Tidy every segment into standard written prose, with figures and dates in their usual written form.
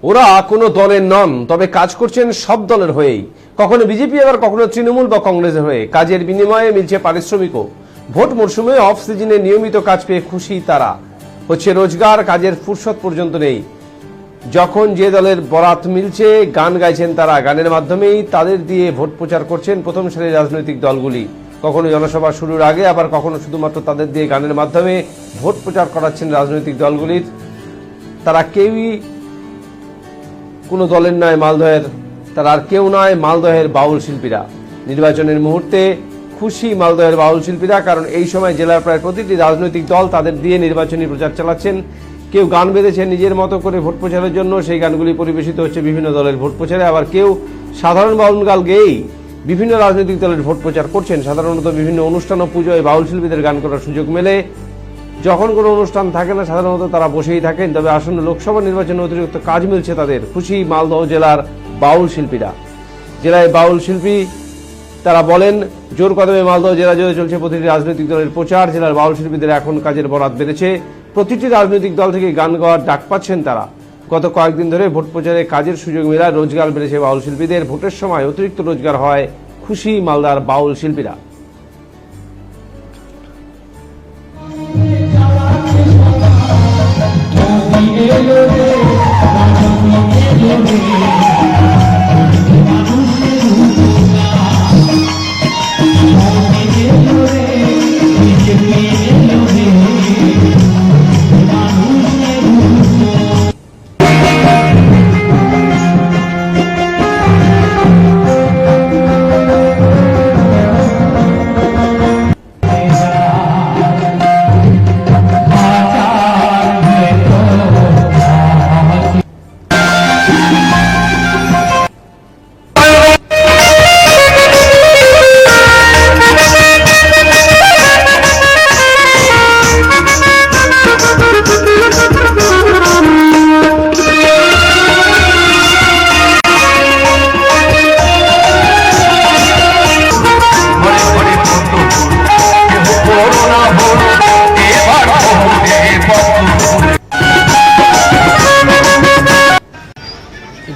ওরা কোনো দলের নন, তবে কাজ করছেন সব দলের হয়েই, কখনো বিজেপি আবার কখনো তৃণমূল বা কংগ্রেসের হয়ে। কাজের বিনিময়ে মিলছে পারিশ্রমিকও। ভোট মরশুমে অফ সিজনে নিয়মিত কাজ পেয়ে খুশি তারা। হচ্ছে রোজগার, কাজের ফুরসত পর্যন্ত নেই। যখন যে দলের বরাত মিলছে গান গাইছেন তারা। গানের মাধ্যমেই তাদের দিয়ে ভোট প্রচার করছেন প্রথম সারির রাজনৈতিক দলগুলি। কখনো জনসভা শুরুর আগে, আবার কখনো শুধুমাত্র তাদের দিয়ে গানের মাধ্যমে ভোট প্রচার করাচ্ছেন রাজনৈতিক দলগুলির। তারা কেউই কোনো দলের নয় মালদহের, তারা আর কেউ নয় মালদহের বাউল শিল্পীরা। নির্বাচনের মুহূর্তে খুশি মালদহের বাউল শিল্পীরা, কারণ এই সময় জেলার প্রায় প্রতিটি রাজনৈতিক দল তাদের দিয়ে নির্বাচনী প্রচার চালাচ্ছেন। কেউ গান বেঁধেছেন নিজের মতো করে ভোট প্রচারের জন্য, সেই গানগুলি পরিবেশিত হচ্ছে বিভিন্ন দলের ভোট প্রচারে। আবার কেউ সাধারণ বাউল গান গেয়েই বিভিন্ন রাজনৈতিক দলের ভোট প্রচার করছেন। সাধারণত বিভিন্ন অনুষ্ঠান ও পুজোয় বাউল শিল্পীদের গান করার সুযোগ মেলে। যখন কোনো অনুষ্ঠান থাকে না সাধারণত তারা বসেই থাকেন, তবে আসন্ন লোকসভা নির্বাচনে অতিরিক্ত কাজ মিলছে তাদের। খুশি মালদহ জেলার বাউল শিল্পীরা। জেলায় বাউল শিল্পী তারা বলেন, জোর কদমে মালদহ জেলা জুড়ে চলছে প্রতিটি রাজনৈতিক দলের প্রচার। জেলার বাউল শিল্পীদের এখন কাজের বরাত বেড়েছে। প্রতিটি রাজনৈতিক দল থেকে গান গাওয়ার ডাক পাচ্ছেন তারা। গত কয়েকদিন ধরে ভোট প্রচারে কাজের সুযোগ মেলায় রোজগার বেড়েছে বাউল শিল্পীদের। ভোটের সময় অতিরিক্ত রোজগার হয় খুশি মালদার বাউল শিল্পীরা।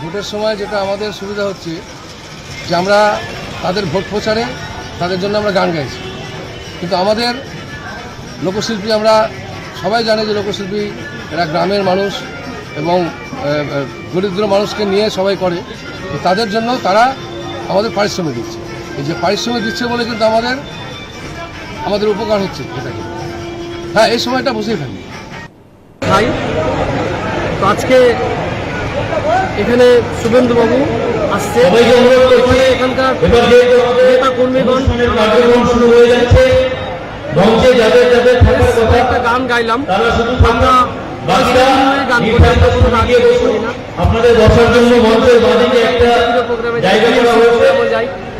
ভোটের সময় যেটা আমাদের সুবিধা হচ্ছে যে আমরা তাদের ভোট প্রচারে তাদের জন্য আমরা গান গাইছি। কিন্তু আমাদের লোকশিল্পী, আমরা সবাই জানি যে লোকশিল্পী এরা গ্রামের মানুষ এবং দরিদ্র মানুষকে নিয়ে সবাই করে। তাদের জন্য তারা আমাদের পারিশ্রমিক দিচ্ছে। এই যে পারিশ্রমিক দিচ্ছে বলে কিন্তু আমাদের উপকার হচ্ছে এটাকে। হ্যাঁ, এই সময়টা বসেই থাকি খাই। তো আজকে এখানে শুভেন্দুবাবু আসছে, এখানকার নেতা কর্মীগণ শুরু হয়ে যাচ্ছে। একটা গান গাইলাম, আমরা গান করি না। আপনাদের বসার জন্য মঞ্চের বাদিকে একটা জায়গা করা হয়েছে,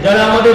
যারা আমাদের